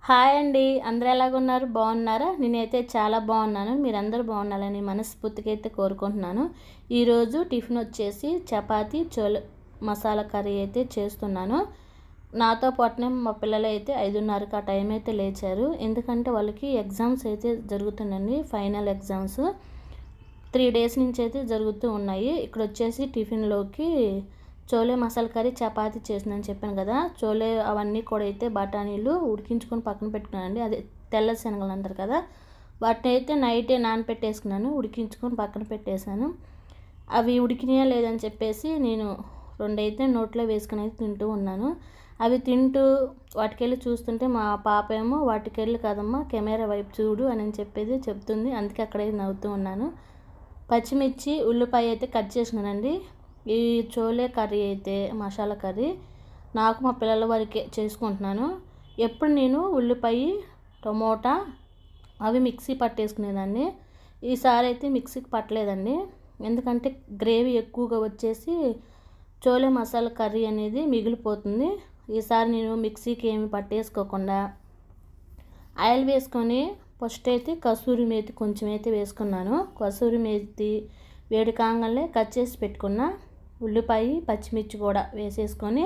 Hi అండి. అందరూ ఎలాగున్నారు? బాగున్నారా? నేనైతే చాలా బాగున్నాను. మీరందరూ బాగుండాలని మనస్ఫూర్తిగా అయితే కోరుకుంటున్నాను. ఈరోజు టిఫిన్ వచ్చేసి చపాతీ మసాలా కర్రీ అయితే చేస్తున్నాను. నాతో పాటునే మా పిల్లలు అయితే 5:30కి ఆ టైం అయితే లేచారు. ఎందుకంటే వాళ్ళకి ఎగ్జామ్స్ అయితే జరుగుతున్నాయండి. ఫైనల్ ఎగ్జామ్స్ 3 డేస్ నుంచి అయితే జరుగుతూ ఉన్నాయి. ఇక్కడ వచ్చేసి టిఫిన్లోకి చోలే మసాలా కర్రీ చపాతీ చేసిందని చెప్పాను కదా. చోలే అవన్నీ కూడా అయితే బఠానీలు ఉడికించుకొని పక్కన పెట్టుకున్నానండి. అదే తెల్ల శనగలు అంటారు కదా, వాటిని అయితే నైటే నానపెట్టేసుకున్నాను. ఉడికించుకొని పక్కన పెట్టేశాను. అవి ఉడికినాయా లేదని చెప్పేసి నేను రెండైతే నోట్లో వేసుకుని అయితే తింటూ ఉన్నాను. అవి తింటూ వాటికెళ్ళి చూస్తుంటే మా పాప ఏమో వాటికెళ్ళి కదమ్మా కెమెరా వైపు చూడు అని చెప్పేది చెప్తుంది. అందుకే అక్కడే నవ్వుతూ ఉన్నాను. పచ్చిమిర్చి ఉల్లిపాయ అయితే కట్ చేసినానండి. ఈ చోలే కర్రీ అయితే మసాలా కర్రీ నాకు మా పిల్లల వరకే చేసుకుంటున్నాను. ఎప్పుడు నేను ఉల్లిపాయ టమోటా అవి మిక్సీ పట్టేసుకునేదాన్ని. ఈసారి అయితే మిక్సీకి పట్టలేదండి. ఎందుకంటే గ్రేవీ ఎక్కువగా వచ్చేసి చోలే మసాలా కర్రీ అనేది మిగిలిపోతుంది. ఈసారి నేను మిక్సీకి ఏమి పట్టేసుకోకుండా ఆయిల్ వేసుకొని ఫస్ట్ అయితే కసూరి మేతి కొంచెం అయితే వేసుకున్నాను. కసూరి మేతి వేడి కాగానే కట్ చేసి పెట్టుకున్న ఉల్లిపాయ పచ్చిమిర్చి కూడా వేసేసుకొని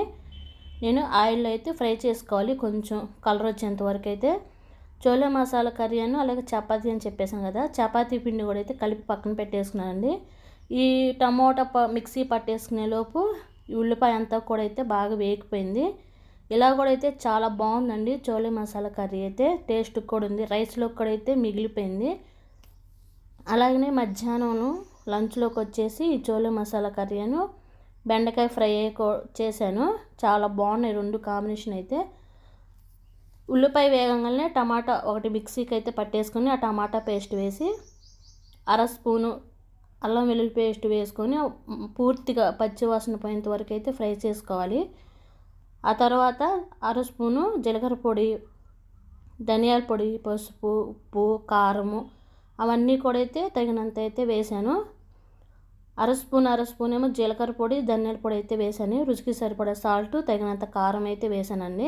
నేను ఆయిల్లో అయితే ఫ్రై చేసుకోవాలి. కొంచెం కలర్ వచ్చేంత వరకు అయితే చోలే మసాలా కర్రీ అని అలాగే చపాతీ అని చెప్పేసాను కదా, చపాతీ పిండి కూడా అయితే కలిపి పక్కన పెట్టేసుకున్నానండి. ఈ టమోటా మిక్సీ పట్టేసుకునే లోపు ఈ ఉల్లిపాయ అంతా కూడా అయితే బాగా వేగిపోయింది. ఇలా కూడా అయితే చాలా బాగుందండి. చోలే మసాలా కర్రీ అయితే టేస్ట్ కూడా ఉంది. రైస్లో కూడా అయితే మిగిలిపోయింది. అలాగనే మధ్యాహ్నం లంచ్లోకి వచ్చేసి ఈ చోలే మసాలా కర్రీ అను బెండకాయ ఫ్రై చేశాను. చాలా బాగున్నాయి రెండు కాంబినేషన్ అయితే. ఉల్లిపాయ వేగంగానే టమాటా ఒకటి మిక్సీకి అయితే పట్టేసుకొని ఆ టమాటా పేస్ట్ వేసి అర స్పూను అల్లం వెల్లుల్లి పేస్ట్ వేసుకొని పూర్తిగా పచ్చివాసన పోయేంత వరకు అయితే ఫ్రై చేసుకోవాలి. ఆ తర్వాత అర స్పూను జీలకర్ర పొడి, ధనియాల పొడి, పసుపు, ఉప్పు, కారము అవన్నీ కూడా అయితే తగినంత అయితే వేసాను. అర స్పూన్ ఏమో జీలకర్ర పొడి, ధనియాల పొడి అయితే వేసాను. రుచికి సరిపడా సాల్ట్, తగినంత కారం అయితే వేసానండి.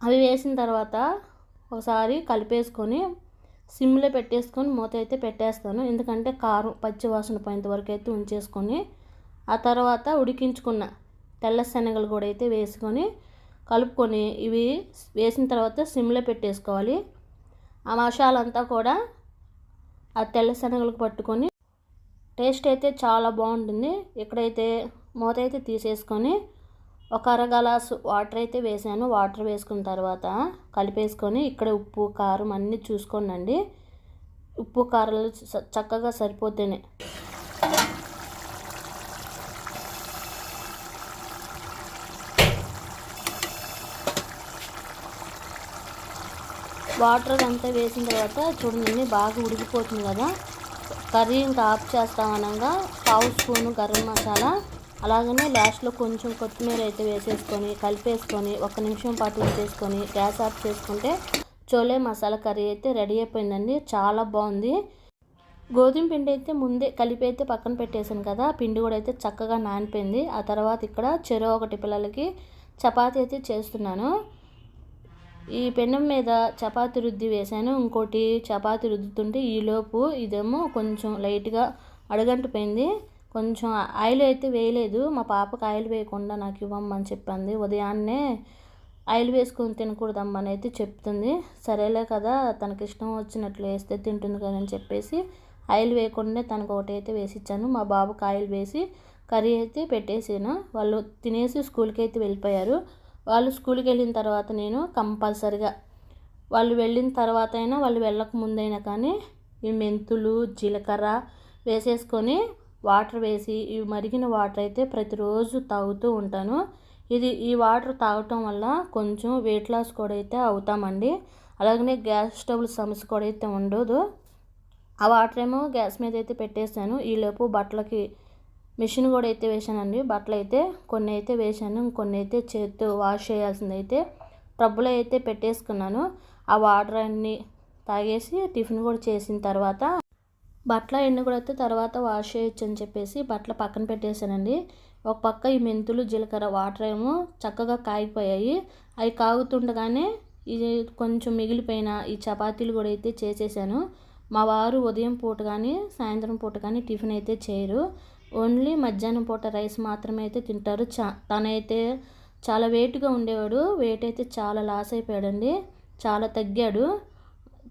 అవి వేసిన తర్వాత ఒకసారి కలిపేసుకొని సిమ్లో పెట్టేసుకొని మూత అయితే పెట్టేస్తాను. ఎందుకంటే కారం పచ్చి వాసన పోయేంత వరకు అయితే ఉంచేసుకొని ఆ తర్వాత ఉడికించుకున్న తెల్ల శనగలు కూడా అయితే వేసుకొని కలుపుకొని ఇవి వేసిన తర్వాత సిమ్లో పెట్టేసుకోవాలి. ఆ మసాలా అంతా కూడా ఆ తెల్ల శనగలకు పట్టుకొని టేస్ట్ అయితే చాలా బాగుంటుంది. ఇక్కడైతే మూత అయితే తీసేసుకొని ఒక అర గ్లాసు వాటర్ అయితే వేసాను. వాటర్ వేసుకున్న తర్వాత కలిపేసుకొని ఇక్కడ ఉప్పు కారం అన్నీ చూసుకోండి. ఉప్పు కారాలు చక్కగా సరిపోతేనే వాటర్ అంతా వేసిన తర్వాత చూడండి బాగా ఉడికిపోతుంది కదా. కర్రీ ఇంకా ఆఫ్ చేస్తామనగా పావు స్పూను గరం మసాలా, అలాగనే లాస్ట్లో కొంచెం కొత్తిమీర అయితే వేసేసుకొని కలిపేసుకొని 1 నిమిషం పాటు ఉంచేసుకొని గ్యాస్ ఆఫ్ చేసుకుంటే చోలే మసాలా కర్రీ అయితే రెడీ అయిపోయిందండి. చాలా బాగుంది. గోధుమ పిండి అయితే ముందే కలిపి అయితే పక్కన పెట్టేసాను కదా, పిండి కూడా అయితే చక్కగా నానిపోయింది. ఆ తర్వాత ఇక్కడ చెరో ఒకటి పిల్లలకి చపాతీ అయితే చేస్తున్నాను. ఈ పెనం మీద చపాతీ రుద్ది వేసాను. ఇంకోటి చపాతీ రుద్దుతుంటే ఈలోపు ఇదేమో కొంచెం లైట్గా అడుగంటిపోయింది. కొంచెం ఆయిల్ అయితే వేయలేదు. మా పాపకు ఆయిల్ వేయకుండా నాకు ఇవ్వమ్మని చెప్పింది. ఉదయాన్నే ఆయిల్ వేసుకొని తినకూడదమ్మని అయితే చెప్తుంది. సరేలే కదా, తనకి ఇష్టం వచ్చినట్లు వేస్తే తింటుంది కదా అని చెప్పేసి ఆయిల్ వేయకుండా తనకు ఒకటి అయితే వేసి ఇచ్చాను. మా బాబుకి ఆయిల్ వేసి కర్రీ అయితే పెట్టేసాను. వాళ్ళు తినేసి స్కూల్కి అయితే వెళ్ళిపోయారు. వాళ్ళు స్కూల్కి వెళ్ళిన తర్వాత నేను కంపల్సరిగా వాళ్ళు వెళ్ళిన తర్వాత అయినా వాళ్ళు వెళ్ళక ముందైనా కానీ ఈ మెంతులు జీలకర్ర వేసేసుకొని వాటర్ వేసి ఈ మరిగిన వాటర్ అయితే ప్రతిరోజు తాగుతూ ఉంటాను. ఈ వాటర్ తాగటం వల్ల కొంచెం వెయిట్ లాస్ కూడా అయితే అవుతామండి. అలాగనే గ్యాస్ స్టవ్ల సమస్య కూడా అయితే ఉండదు. ఆ వాటర్ ఏమో గ్యాస్ మీద అయితే పెట్టేశాను. ఈలోపు బట్టలకి మిషన్ కూడా అయితే వేసానండి. బట్టలు అయితే కొన్ని అయితే వేసాను, ఇంకొన్ని అయితే చేత్తో వాష్ చేయాల్సింది అయితే టబ్బులో అయితే పెట్టేసుకున్నాను. ఆ వాటర్ అన్నీ తాగేసి టిఫిన్ కూడా చేసిన తర్వాత బట్టల ఎండు కూడా అయితే తర్వాత వాష్ చేయొచ్చు అని చెప్పేసి బట్టలు పక్కన పెట్టేశానండి. ఒక పక్క ఈ మెంతులు జీలకర్ర వాటర్ ఏమో చక్కగా కాగిపోయాయి. అవి కాగుతుండగానే ఇది కొంచెం మిగిలిపోయిన ఈ చపాతీలు కూడా అయితే చేసేసాను. మా వారు ఉదయం పూట కానీ సాయంత్రం పూట కానీ టిఫిన్ అయితే చేయరు. ఓన్లీ మధ్యాహ్నం పూట రైస్ మాత్రమే అయితే తింటారు. తనైతే చాలా వెయిట్గా ఉండేవాడు. వెయిట్ అయితే చాలా లాస్ అయిపోయాడండి. చాలా తగ్గాడు.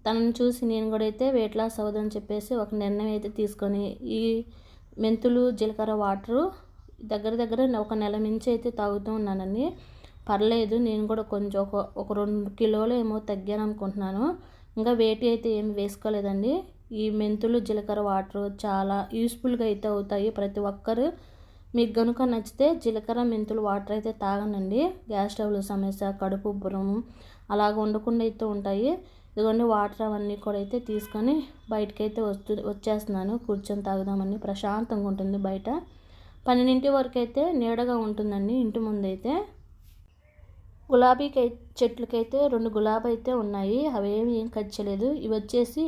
తనని చూసి నేను కూడా అయితే వెయిట్ లాస్ అవ్వదని చెప్పేసి ఒక నిర్ణయం అయితే తీసుకొని ఈ మెంతులు జీలకర్ర వాటరు దగ్గర దగ్గర ఒక నెల నుంచి అయితే తాగుతూ ఉన్నానండి. పర్లేదు, నేను కూడా కొంచెం ఒక 2 కిలోలు ఏమో తగ్గాను అనుకుంటున్నాను. ఇంకా వెయిట్ అయితే ఏమి వేసుకోలేదండి. ఈ మెంతులు జీలకర్ర వాటరు చాలా యూస్ఫుల్గా అయితే అవుతాయి. ప్రతి ఒక్కరు మీకు కనుక నచ్చితే జీలకర్ర మెంతులు వాటర్ అయితే తాగనండి. గ్యాస్ ట్రబుల్ సమస్య, కడుపు ఉబ్బరం అలాగ ఉండకుండా అయితే ఉంటాయి. ఇదిగోండి వాటర్ అవన్నీ కూడా అయితే తీసుకొని బయటకైతే వచ్చేస్తున్నాను. కూర్చొని తాగుదామని, ప్రశాంతంగా ఉంటుంది బయట. 12 వరకు అయితే నీడగా ఉంటుందండి ఇంటి ముందైతే. గులాబీ చెట్లకైతే 2 గులాబీ అయితే ఉన్నాయి. అవేమి ఏం కట్ చేయలేదు. ఇవి వచ్చేసి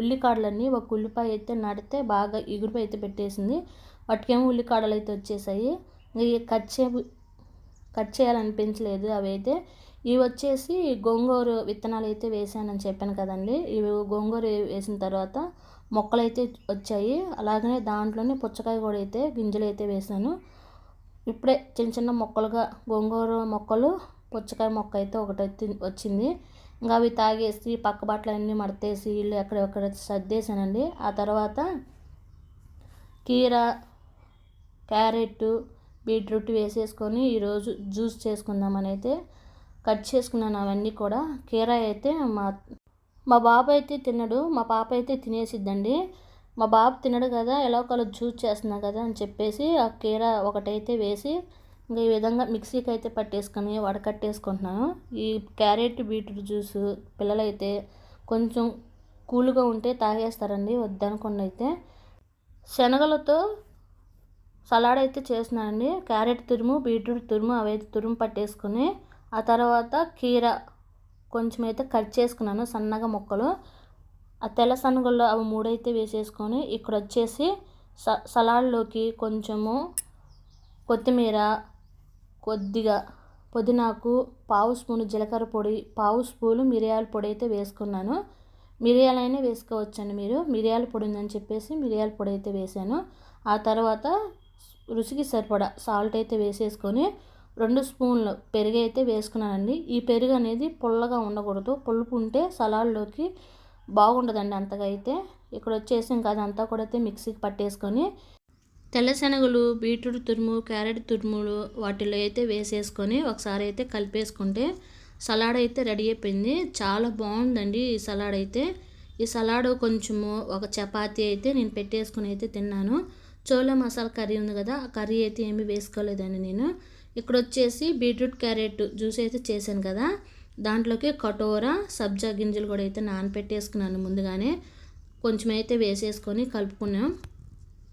ఉల్లికాడలన్నీ. ఒక ఉల్లిపాయ అయితే నాటితే బాగా ఇగురు అయితే పెట్టేసింది. వాటికేమో ఉల్లికాడలు అయితే వచ్చేసాయి. ఇవి కట్ చేయాలనిపించలేదు అవైతే. ఇవి వచ్చేసి గోంగూర విత్తనాలు అయితే వేసానని చెప్పాను కదండి. ఇవి గోంగూర వేసిన తర్వాత మొక్కలు అయితే వచ్చాయి. అలాగనే దాంట్లోనే పుచ్చకాయ కూడా అయితే గింజలు అయితే వేసాను. ఇప్పుడే చిన్న చిన్న మొక్కలుగా గోంగూర మొక్కలు, పుచ్చకాయ మొక్క అయితే ఒకటి వచ్చింది. ఇంకా అవి తాగేసి పక్క బట్టలు అన్నీ మడతేసి ఇల్లు ఎక్కడెక్కడ సర్దేశానండి. ఆ తర్వాత కీర, క్యారెట్, బీట్రూట్ వేసేసుకొని ఈరోజు జ్యూస్ చేసుకుందామని అయితే కట్ చేసుకున్నాను అవన్నీ కూడా. కీర అయితే మా బాబు అయితే తినడు, మా పాప అయితే తినేసిద్దండి. మా బాబు తినడు కదా, ఎలా ఒకళ్ళు జ్యూస్ చేస్తున్నా కదా అని చెప్పేసి ఆ కీర ఒకటైతే వేసి ఇంకా ఈ విధంగా మిక్సీకి అయితే పట్టేసుకొని వడకట్టేసుకుంటున్నాను. ఈ క్యారెట్ బీట్రూట్ జ్యూస్ పిల్లలైతే కొంచెం కూల్గా ఉంటే తాగేస్తారండి, వద్దనుకుండా అయితే. శనగలతో సలాడ్ అయితే చేస్తున్నానండి. క్యారెట్ తురుము, బీట్రూట్ తురుము అవైతే తురుము పట్టేసుకొని ఆ తర్వాత కీర కొంచెం అయితే కట్ చేసుకున్నాను సన్నగా ముక్కలు. ఆ తెల్ల శనగల్లో అవి 3 అయితే వేసేసుకొని ఇక్కడ వచ్చేసి సలాడ్లోకి కొంచెము కొత్తిమీర, కొద్దిగా పుదీనాకు, 1/2 స్పూను జీలకర్ర పొడి, 1/2 స్పూను మిరియాల పొడి అయితే వేసుకున్నాను. మిరియాలైనా వేసుకోవచ్చండి మీరు. మిరియాల పొడి ఉందని చెప్పేసి మిరియాల పొడి అయితే వేసాను. ఆ తర్వాత రుచికి సరిపడా సాల్ట్ అయితే వేసేసుకొని 2 స్పూన్లు పెరుగు అయితే వేసుకున్నానండి. ఈ పెరుగు అనేది పుల్లగా ఉండకూడదు. పులుపు ఉంటే సలాడ్లోకి బాగుండదండి అంతగా అయితే. ఇక్కడ వచ్చేసి ఇంకా అదంతా కూడా అయితే మిక్సీకి పట్టేసుకొని తెల్ల శనగలు, బీట్రూట్ తురుము, క్యారెట్ తురుములు వాటిలో అయితే వేసేసుకొని ఒకసారి అయితే కలిపేసుకుంటే సలాడ్ అయితే రెడీ అయిపోయింది. చాలా బాగుందండి ఈ సలాడ్ అయితే. ఈ సలాడ్ కొంచెము ఒక చపాతీ అయితే నేను పెట్టేసుకుని అయితే తిన్నాను. చోళ మసాలా కర్రీ ఉంది కదా, ఆ కర్రీ అయితే ఏమీ వేసుకోలేదండి నేను. ఇక్కడ వచ్చేసి బీట్రూట్ క్యారెట్ జ్యూస్ అయితే చేశాను కదా, దాంట్లోకి కటోరా సబ్జా గింజలు కూడా అయితే నానపెట్టేసుకున్నాను ముందుగానే. కొంచెం అయితే వేసేసుకొని కలుపుకున్నాం.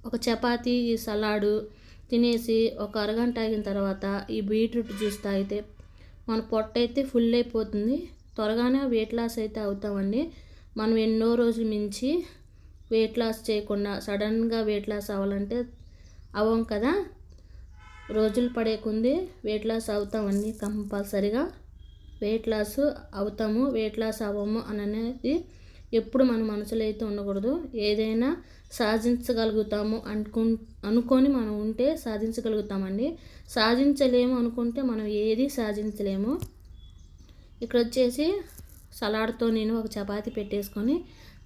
ఒక చపాతీ, ఈ సలాడు తినేసి ఒక అరగంట ఆగిన తర్వాత ఈ బీట్రూట్ జ్యూస్ తాగితే మన పొట్ట అయితే ఫుల్ అయిపోతుంది. త్వరగానే వెయిట్ లాస్ అయితే అవుతామండి. మనం ఎన్నో రోజులు మించి వెయిట్ లాస్ చేయకుండా సడన్గా వెయిట్ లాస్ అవ్వాలంటే అవ్వం కదా. రోజులు పడే కొంది వెయిట్ లాస్ అవుతామండి. కంపల్సరిగా వెయిట్ లాస్ అవుతాము, వెయిట్ లాస్ అవ్వము అనేది ఎప్పుడు మన మనసులో అయితే ఉండకూడదు. ఏదైనా సాధించగలుగుతాము అనుకొని మనం ఉంటే సాధించగలుగుతామండి. సాధించలేము అనుకుంటే మనం ఏది సాధించలేము. ఇక్కడ వచ్చేసి సలాడ్తో నేను ఒక చపాతీ పెట్టేసుకొని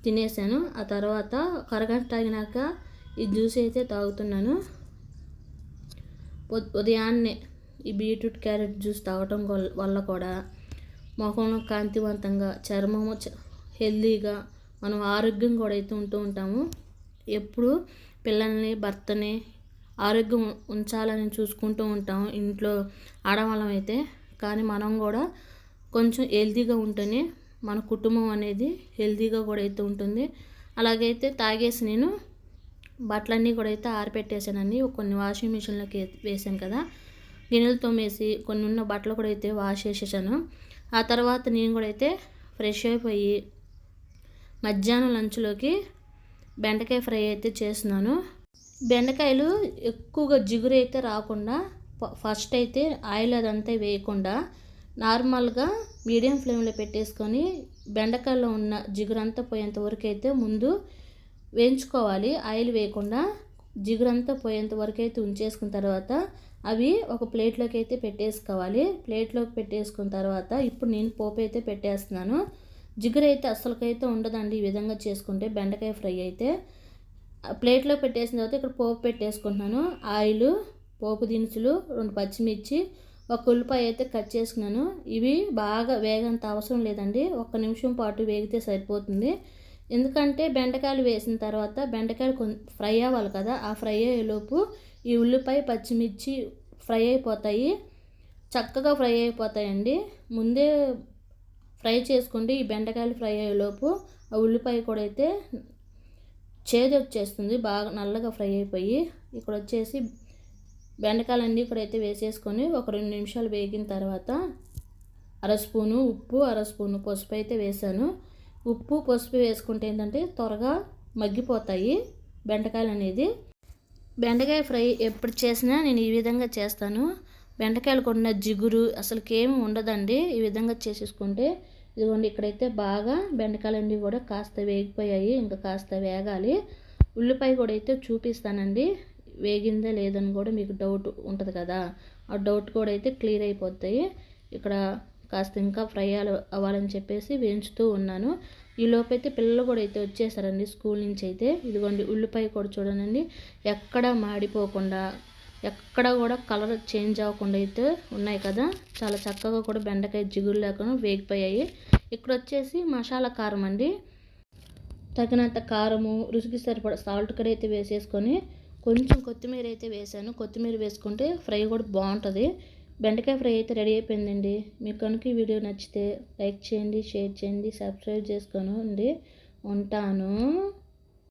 తినేసాను. ఆ తర్వాత ఒక అరగంట తాగినాక ఈ జ్యూస్ అయితే తాగుతున్నాను. ఉదయాన్నే ఈ బీట్రూట్ క్యారెట్ జ్యూస్ తాగటం వల్ల కూడా ముఖంలో కాంతివంతంగా, చర్మము హెల్దీగా, మనం ఆరోగ్యం కూడా అయితే ఉంటూ ఉంటాము. ఎప్పుడు పిల్లల్ని, భర్తని ఆరోగ్యం ఉంచాలని చూసుకుంటూ ఉంటాము ఇంట్లో ఆడవాళ్ళం అయితే. కానీ మనం కూడా కొంచెం హెల్దీగా ఉంటేనే మన కుటుంబం అనేది హెల్దీగా కూడా అయితే ఉంటుంది. అలాగైతే తాగేసి నేను బట్టలన్నీ కూడా అయితే ఆరిపెట్టేసానండి. కొన్ని వాషింగ్ మిషన్లోకి వేసాను కదా, గిన్నెలు తోమేసి కొన్ని ఉన్న బట్టలు కూడా అయితే వాష్ చేసేసాను. ఆ తర్వాత నేను కూడా అయితే ఫ్రెష్ అయిపోయి మధ్యాహ్నం లంచ్లోకి బెండకాయ ఫ్రై అయితే చేస్తున్నాను. బెండకాయలు ఎక్కువగా జిగురు అయితే రాకుండా ఫస్ట్ అయితే ఆయిల్ అదంతా వేయకుండా నార్మల్గా మీడియం ఫ్లేమ్లో పెట్టేసుకొని బెండకాయలో ఉన్న జిగురంతా పోయేంత వరకు అయితే ముందు వేయించుకోవాలి. ఆయిల్ వేయకుండా జిగురంతా పోయేంత వరకు అయితే ఉంచేసుకున్న తర్వాత అవి ఒక ప్లేట్లోకి అయితే పెట్టేసుకోవాలి. ప్లేట్లోకి పెట్టేసుకున్న తర్వాత ఇప్పుడు నేను పోపు అయితే పెట్టేస్తున్నాను. జిగురు అయితే అస్సలకైతే ఉండదండి ఈ విధంగా చేసుకుంటే బెండకాయ ఫ్రై అయితే. ప్లేట్లో పెట్టేసిన తర్వాత ఇక్కడ పోపు పెట్టేసుకుంటున్నాను. ఆయిల్, పోపు దినుసులు, 2 పచ్చిమిర్చి, ఒక ఉల్లిపాయ అయితే కట్ చేసుకున్నాను. ఇవి బాగా వేగంత అవసరం లేదండి, 1 నిమిషం పాటు వేగితే సరిపోతుంది. ఎందుకంటే బెండకాయలు వేసిన తర్వాత బెండకాయలు ఫ్రై అవ్వాలి కదా, ఆ ఫ్రై అయ్యేలోపు ఈ ఉల్లిపాయ పచ్చిమిర్చి ఫ్రై అయిపోతాయి, చక్కగా ఫ్రై అయిపోతాయండి. ముందే ఫ్రై చేసుకుంటే ఈ బెండకాయలు ఫ్రై అయ్యేలోపు ఆ ఉల్లిపాయ కూడా అయితే చేదు వచ్చేస్తుంది, బాగా నల్లగా ఫ్రై అయిపోయి. ఇక్కడ వచ్చేసి బెండకాయలన్నీ ఇక్కడైతే వేసేసుకొని ఒక 2 నిమిషాలు వేగిన తర్వాత 1/2 స్పూను ఉప్పు, 1/2 స్పూను పసుపు అయితే వేసాను. ఉప్పు పసుపు వేసుకుంటే ఏంటంటే త్వరగా మగ్గిపోతాయి బెండకాయలు అనేది. బెండకాయ ఫ్రై ఎప్పుడు చేసినా నేను ఈ విధంగా చేస్తాను. బెండకాయలకు ఉన్న జిగురు అసలుకేమి ఉండదండి ఈ విధంగా చేసేసుకుంటే. ఇదిగోండి ఇక్కడైతే బాగా బెండకాయలన్నీ కూడా కాస్త వేగిపోయాయి, ఇంకా కాస్త వేగాలి. ఉల్లిపాయ కూడా అయితే చూపిస్తానండి, వేగిందా లేదని కూడా మీకు డౌట్ ఉంటుంది కదా, ఆ డౌట్ కూడా అయితే క్లియర్ అయిపోతాయి. ఇక్కడ కాస్త ఇంకా ఫ్రై అవ్వాలని చెప్పేసి వేయించుతూ ఉన్నాను. ఈ లోపైతే పిల్లలు కూడా అయితే వచ్చేసారండి స్కూల్ నుంచి అయితే. ఇదిగోండి ఉల్లిపాయ కూడా చూడండి ఎక్కడ మాడిపోకుండా, ఎక్కడ కూడా కలర్ చేంజ్ అవ్వకుండా అయితే ఉన్నాయి కదా, చాలా చక్కగా కూడా బెండకాయ జిగురు లేకుండా వేగిపోయాయి. ఇక్కడ వచ్చేసి మసాలా కారం అండి, తగినంత కారము, రుచికి సరిపడా సాల్ట్ కూడా అయితే వేసేసుకొని కొంచెం కొత్తిమీర అయితే వేసాను. కొత్తిమీర వేసుకుంటే ఫ్రై కూడా బాగుంటుంది. బెండకాయ ఫ్రై అయితే రెడీ అయిపోయిందండి. మీకు కనుక ఈ వీడియో నచ్చితే లైక్ చేయండి, షేర్ చేయండి, సబ్స్క్రైబ్ చేసుకోండి. ఉంటాను.